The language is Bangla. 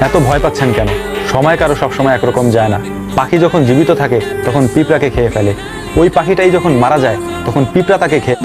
এত ভয় পাচ্ছেন কেন? সময় কারো সবসময় একরকম যায় না। পাখি যখন জীবিত থাকে তখন পিঁপড়াকে খেয়ে ফেলে, ওই পাখিটাই যখন মারা যায় তখন পিঁপড়া তাকে খেয়ে